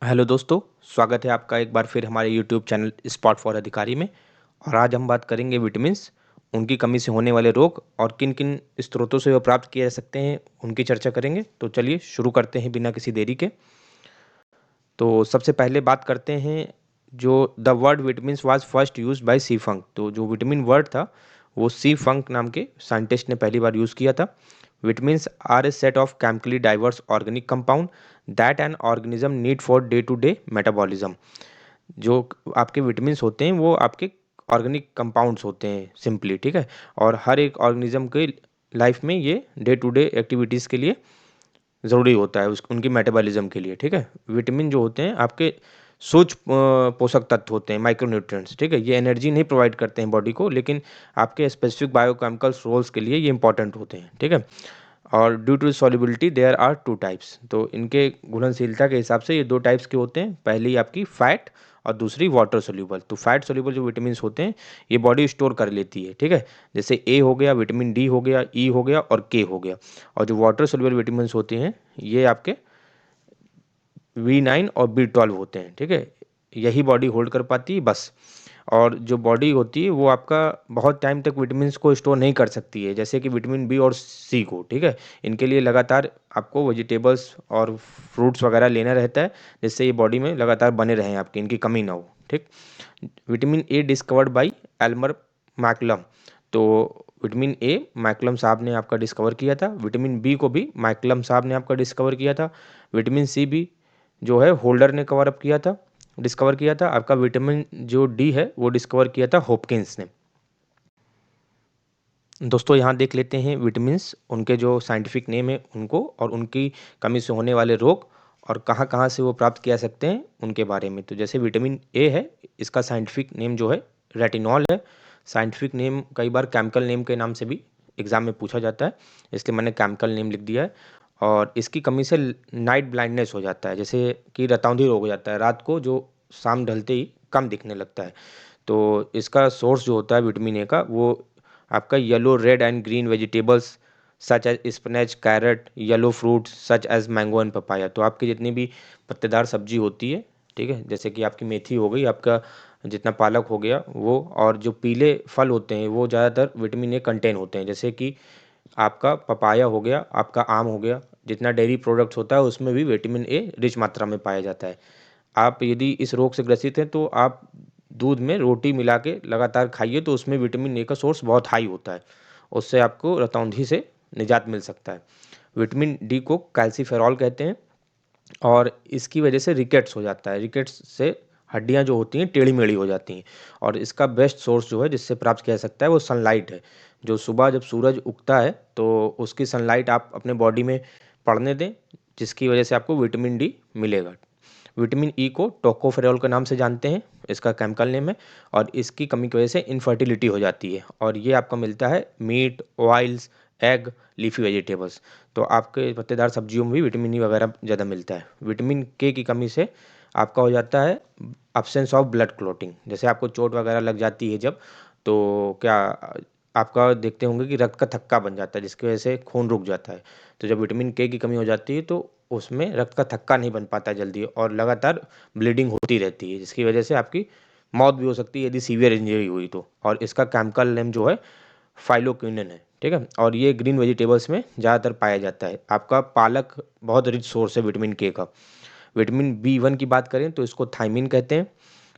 Hello दोस्तों, स्वागत है आपका एक बार फिर हमारे यूट्यूब चैनल स्पॉट फॉर अधिकारी में। और आज हम बात करेंगे विटामिन्स, उनकी कमी से होने वाले रोग और किन किन स्रोतों से वो प्राप्त किए जा सकते हैं, उनकी चर्चा करेंगे। तो चलिए शुरू करते हैं बिना किसी देरी के। तो सबसे पहले बात करते हैं, जो the word vitamins was first used by C Funk. तो जो विटामिन वर्ड था वो सी फंक नाम के साइंटिस्ट ने पहली बार यूज़ किया था। Vitamins are a set of chemically diverse organic compound that an organism need for day to day metabolism. जो आपके विटामिन्स होते हैं वो आपके ऑर्गेनिक कंपाउंड्स होते हैं सिंपली, ठीक है। और हर एक ऑर्गेनिज्म के लाइफ में ये डे टू डे एक्टिविटीज़ के लिए ज़रूरी होता है, उस उनकी मेटाबॉलिज्म के लिए, ठीक है। विटामिन जो होते हैं आपके सूक्ष्म पोषक तत्व होते हैं, माइक्रोन्यूट्रिएंट्स, ठीक है। ये एनर्जी नहीं प्रोवाइड करते हैं बॉडी को, लेकिन आपके स्पेसिफिक बायोकेमिकल्स रोल्स के लिए ये इंपॉर्टेंट होते हैं, ठीक है। और due to solubility there are two types. तो इनके घुलनशीलता के हिसाब से ये दो टाइप्स के होते हैं। पहली आपकी फैट और दूसरी वाटर सोल्यूबल। तो फैट सोल्यूबल जो विटामिन होते हैं ये बॉडी स्टोर कर लेती है, ठीक है। जैसे ए हो गया, विटामिन डी हो गया, ई हो गया और के हो गया। और जो वाटर सोल्यूबल विटामिन होते हैं ये आपके V9 और B12 होते हैं, ठीक है। यही बॉडी होल्ड कर पाती है बस। और जो बॉडी होती है वो आपका बहुत टाइम तक विटामिन्स को स्टोर नहीं कर सकती है, जैसे कि विटामिन बी और सी को, ठीक है। इनके लिए लगातार आपको वेजिटेबल्स और फ्रूट्स वगैरह लेना रहता है, जिससे ये बॉडी में लगातार बने रहें, आपकी इनकी कमी ना हो, ठीक। Vitamin A discovered by Elmer McCullum. तो विटामिन ए मैकलम साहब ने आपका डिस्कवर किया था। विटामिन बी को भी मैकलम साहब ने आपका डिस्कवर किया था। विटामिन सी भी जो है होल्डर ने कवर अप किया था, डिस्कवर किया था। आपका विटामिन जो डी है वो डिस्कवर किया था हॉपकिंस ने। दोस्तों यहाँ देख लेते हैं विटामिन्स, उनके जो साइंटिफिक नेम है उनको, और उनकी कमी से होने वाले रोग और कहाँ कहाँ से वो प्राप्त किया सकते हैं उनके बारे में। तो जैसे विटामिन ए है, इसका साइंटिफिक नेम जो है रेटिनॉल है। साइंटिफिक नेम कई बार केमिकल नेम के नाम से भी एग्जाम में पूछा जाता है, इसलिए मैंने केमिकल नेम लिख दिया है। और इसकी कमी से नाइट ब्लाइंडनेस हो जाता है, जैसे कि रतौंधी रोग हो जाता है, रात को जो शाम ढलते ही कम दिखने लगता है। तो इसका सोर्स जो होता है विटामिन ए का, वो आपका yellow, red and green vegetables such as spinach, carrot, yellow fruits such as mango and papaya. तो आपकी जितनी भी पत्तेदार सब्जी होती है, ठीक है, जैसे कि आपकी मेथी हो गई, आपका जितना पालक हो गया वो, और जो पीले फल होते हैं वो ज़्यादातर विटामिन ए कंटेन होते हैं, जैसे कि आपका पपाया हो गया, आपका आम हो गया। जितना डेयरी प्रोडक्ट्स होता है उसमें भी विटामिन ए रिच मात्रा में पाया जाता है। आप यदि इस रोग से ग्रसित हैं तो आप दूध में रोटी मिला के लगातार खाइए, तो उसमें विटामिन ए का सोर्स बहुत हाई होता है, उससे आपको रतौंधी से निजात मिल सकता है। विटामिन डी को कैल्सीफेरॉल कहते हैं, और इसकी वजह से रिकेट्स हो जाता है। रिकेट्स से हड्डियां जो होती हैं टेढ़ी मेढ़ी हो जाती हैं। और इसका बेस्ट सोर्स जो है जिससे प्राप्त किया जा सकता है वो सनलाइट है। जो सुबह जब सूरज उगता है तो उसकी सनलाइट आप अपने बॉडी में पड़ने दें, जिसकी वजह से आपको विटामिन डी मिलेगा। विटामिन ई को टोकोफेरॉल के नाम से जानते हैं, इसका केमिकल नेम है। और इसकी कमी की वजह से इनफर्टिलिटी हो जाती है, और ये आपका मिलता है meat, oils, egg, leafy vegetables. तो आपके पत्तेदार सब्जियों में भी विटामिन ई वगैरह ज़्यादा मिलता है। विटामिन के की कमी से आपका हो जाता है अब्सेंस ऑफ ब्लड क्लॉटिंग। जैसे आपको चोट वगैरह लग जाती है जब, तो क्या आपका देखते होंगे कि रक्त का थक्का बन जाता है, जिसकी वजह से खून रुक जाता है। तो जब विटामिन के की कमी हो जाती है तो उसमें रक्त का थक्का नहीं बन पाता जल्दी, और लगातार ब्लीडिंग होती रहती है, जिसकी वजह से आपकी मौत भी हो सकती है यदि सीवियर इंजरी हुई तो। और इसका केमिकल नेम जो है फाइलोक्विनिन है, ठीक है। और ये ग्रीन वेजिटेबल्स में ज़्यादातर पाया जाता है। आपका पालक बहुत रिच सोर्स है विटामिन के का। विटामिन बी वन की बात करें तो इसको थायमिन कहते हैं,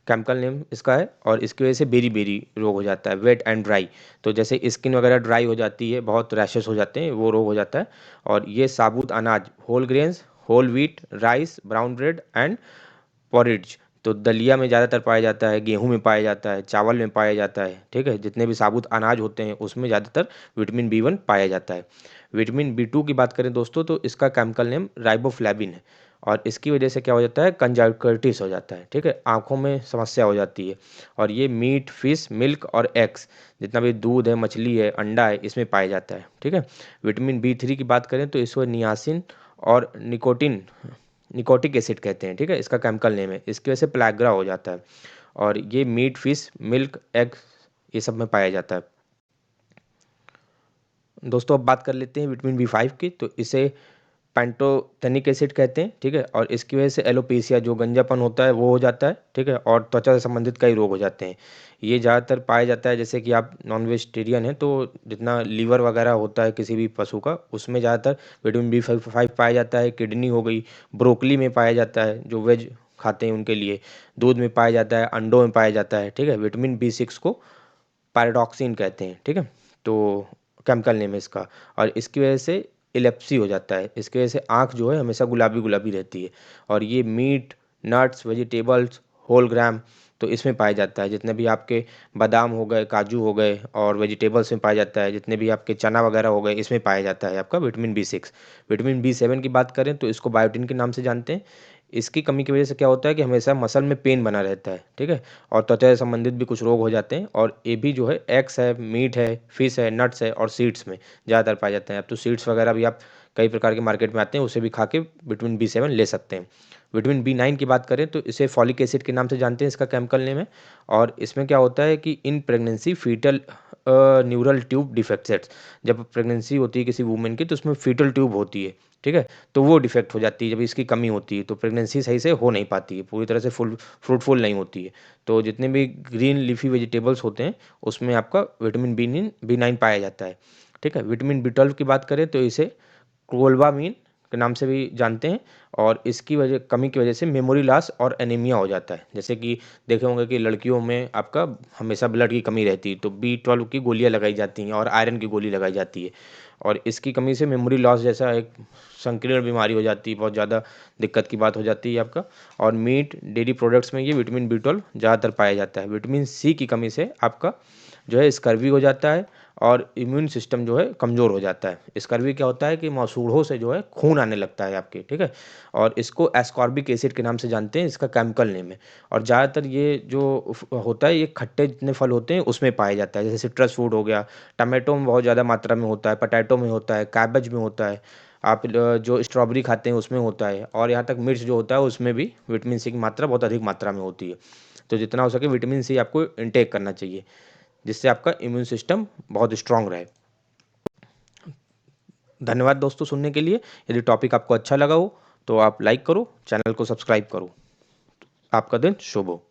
केमिकल नेम इसका है। और इसकी वजह से बेरी बेरी रोग हो जाता है, वेट एंड ड्राई। तो जैसे स्किन वगैरह ड्राई हो जाती है, बहुत रैशेस हो जाते हैं, वो रोग हो जाता है। और ये साबुत अनाज, whole grains, whole wheat, rice, brown bread and porridge, तो दलिया में ज़्यादातर पाया जाता है, गेहूं में पाया जाता है, चावल में पाया जाता है, ठीक है। जितने भी साबुत अनाज होते हैं उसमें ज़्यादातर विटामिन बी वन पाया जाता है। विटामिन बी टू की बात करें दोस्तों तो इसका केमिकल नेम राइबोफ्लेविन है। और इसकी वजह से क्या हो जाता है, कंजक्टिविटिस हो जाता है, ठीक है, आंखों में समस्या हो जाती है। और ये मीट, फिश, मिल्क और एग्स, जितना भी दूध है, मछली है, अंडा है, इसमें पाया जाता है, ठीक है। विटामिन बी थ्री की बात करें तो इसको नियासिन और निकोटिक एसिड कहते हैं, ठीक है, इसका केमिकल नेम है। इसकी वजह से प्लैग्रा हो जाता है। और ये मीट, फिश, मिल्क, एग, ये सब में पाया जाता है। दोस्तों अब बात कर लेते हैं विटामिन बी फाइव की। तो इसे पैंटोथेनिक एसिड कहते हैं, ठीक है। और इसकी वजह से एलोपेशिया जो गंजापन होता है वो हो जाता है, ठीक है। और त्वचा से संबंधित कई रोग हो जाते हैं। ये ज़्यादातर पाया जाता है, जैसे कि आप नॉन वेजिटेरियन हैं तो जितना लीवर वगैरह होता है किसी भी पशु का, उसमें ज़्यादातर विटामिन B5 पाया जाता है। किडनी हो गई, ब्रोकली में पाया जाता है जो वेज खाते हैं उनके लिए, दूध में पाया जाता है, अंडों में पाया जाता है, ठीक है। विटामिन B6 को पैराडॉक्सिन कहते हैं, ठीक है। तो केमिकल नेम है इसका। और इसकी वजह से इलेप्सी हो जाता है, इसकी वजह से आँख जो है हमेशा गुलाबी गुलाबी रहती है। और ये मीट, नट्स, वेजिटेबल्स, होल ग्राम तो इसमें पाया जाता है। जितने भी आपके बादाम हो गए, काजू हो गए, और वेजिटेबल्स में पाया जाता है। जितने भी आपके चना वगैरह हो गए, इसमें पाया जाता है आपका विटामिन B6। विटामिन B7 की बात करें तो इसको बायोटिन के नाम से जानते हैं। इसकी कमी की वजह से क्या होता है कि हमेशा मसल में पेन बना रहता है, ठीक है। और त्वचा से संबंधित भी कुछ रोग हो जाते हैं। और ये भी जो है एग्स है, मीट है, फिश है, नट्स है और सीड्स में ज़्यादातर पाए जाते हैं। अब तो सीड्स वगैरह भी आप कई प्रकार के मार्केट में आते हैं, उसे भी खा के विटामिन B7 ले सकते हैं। विटामिन B9 की बात करें तो इसे फॉलिक एसिड के नाम से जानते हैं, इसका केमिकल नेम है। और इसमें क्या होता है कि in pregnancy foetal neural tube defects, जब प्रेगनेंसी होती है किसी वुमेन की तो उसमें फीटल ट्यूब होती है, ठीक है। तो वो डिफेक्ट हो जाती है जब इसकी कमी होती है, तो प्रेगनेंसी सही से हो नहीं पाती है, पूरी तरह से फ्रूटफुल नहीं होती है। तो जितने भी ग्रीन लीफी वेजिटेबल्स होते हैं उसमें आपका विटामिन B9 पाया जाता है, ठीक है। विटामिन B12 की बात करें तो इसे कोल्बामीन के नाम से भी जानते हैं। और इसकी वजह कमी की वजह से मेमोरी लॉस और एनीमिया हो जाता है। जैसे कि देखे होंगे कि लड़कियों में आपका हमेशा ब्लड की कमी रहती है, तो B12 की गोलियां लगाई जाती हैं और आयरन की गोली लगाई जाती है। और इसकी कमी से मेमोरी लॉस जैसा एक संकीर्ण बीमारी हो जाती है, बहुत ज़्यादा दिक्कत की बात हो जाती है आपका। और मीट, डेयरी प्रोडक्ट्स में ये विटामिन B12 ज़्यादातर पाया जाता है। विटामिन C की कमी से आपका जो है स्कर्वी हो जाता है और इम्यून सिस्टम जो है कमज़ोर हो जाता है। स्कर्वी क्या होता है कि मसूड़ों से जो है खून आने लगता है आपके, ठीक है। और इसको एस्कॉर्बिक एसिड के नाम से जानते हैं, इसका केमिकल नेम है। और ज़्यादातर ये जो होता है ये खट्टे जितने फल होते हैं उसमें पाया जाता है, जैसे सिट्रस फ्रूट हो गया, टमाटो में बहुत ज़्यादा मात्रा में होता है, पोटैटो में होता है, कैबेज में होता है, आप जो स्ट्रॉबेरी खाते हैं उसमें होता है। और यहाँ तक मिर्च जो होता है उसमें भी विटामिन C की मात्रा बहुत अधिक मात्रा में होती है। तो जितना हो सके विटामिन C आपको इनटेक करना चाहिए, जिससे आपका इम्यून सिस्टम बहुत स्ट्रांग रहे। धन्यवाद दोस्तों सुनने के लिए। यदि टॉपिक आपको अच्छा लगा हो तो आप लाइक करो, चैनल को सब्सक्राइब करो। आपका दिन शुभ हो।